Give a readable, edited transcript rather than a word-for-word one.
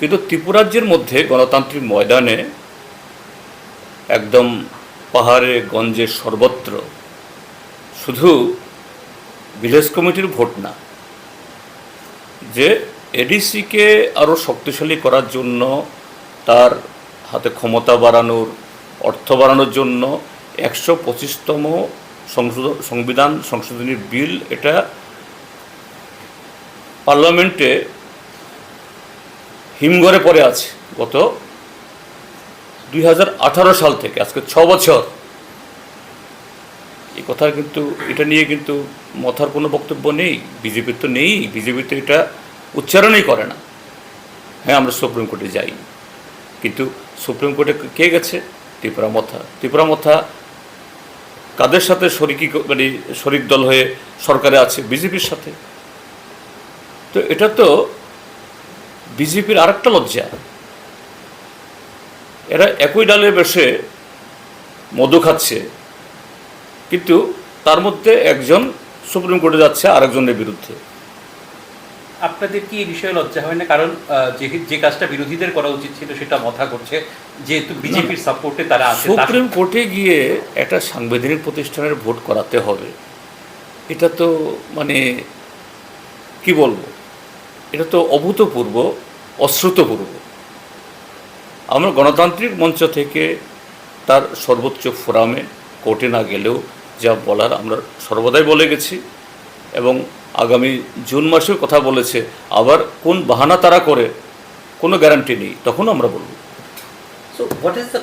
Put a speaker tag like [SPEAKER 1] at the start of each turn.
[SPEAKER 1] কিন্তু ত্রিপুরাজ্যের মধ্যে গণতান্ত্রিক ময়দানে একদম পাহাড়ে গঞ্জে সর্বত্র শুধু ভিলেজ কমিটির ভোট না, যে এডিসিকে আরও শক্তিশালী করার জন্য, তার হাতে ক্ষমতা বাড়ানোর, অর্থ বাড়ানোর জন্য 125তম সংবিধান সংশোধনী বিল এটা পার্লামেন্টে হিমঘরে পড়ে আছে গত 2018 সাল থেকে, আজকে 6 বছর। এই কথা কিন্তু এটা নিয়ে কিন্তু মথার কোনো বক্তব্য নেই, বিজেপির তো নেই, বিজেপি তো এটা উচ্চারণই করে না। হ্যাঁ, আমরা সুপ্রিম কোর্টে যাই, কিন্তু সুপ্রিম কোর্টে কে গেছে? ত্রিপুরা মথা কাদের সাথে শরিক দল হয়ে সরকারে আছে? বিজেপির সাথে। তো এটা তো বিজেপির আরেকটা লজ্জা। এরা একই ডালে বসে মধু খাচ্ছে, কিন্তু তার মধ্যে একজন সুপ্রিম কোর্টে যাচ্ছে আরেকজনের বিরুদ্ধে।
[SPEAKER 2] আপনাদের কি এই বিষয়ে লজ্জা হয় না? কারণ যে কাজটা বিরোধীদের করা উচিত ছিল সেটা মথা করছে, যেহেতু বিজেপির সাপোর্টে তারা আছে।
[SPEAKER 1] সুপ্রিম কোর্টে গিয়ে একটা সাংবিধানিক প্রতিষ্ঠানের ভোট করাতে হবে, এটা তো কি বলবো, এটা তো অভূতপূর্ব, অশ্রুতপূর্ব। আমরা গণতান্ত্রিক মঞ্চ থেকে তার সর্বোচ্চ ফোরামে কোর্টে না গেলেও যা বলার আমরা সর্বদাই বলে গেছি, এবং আগামী জুন মাসেও কথা বলেছে। আবার কোন বাহানা তারা করে কোনো গ্যারান্টি নেই, তখন আমরা বলব।
[SPEAKER 2] So what is the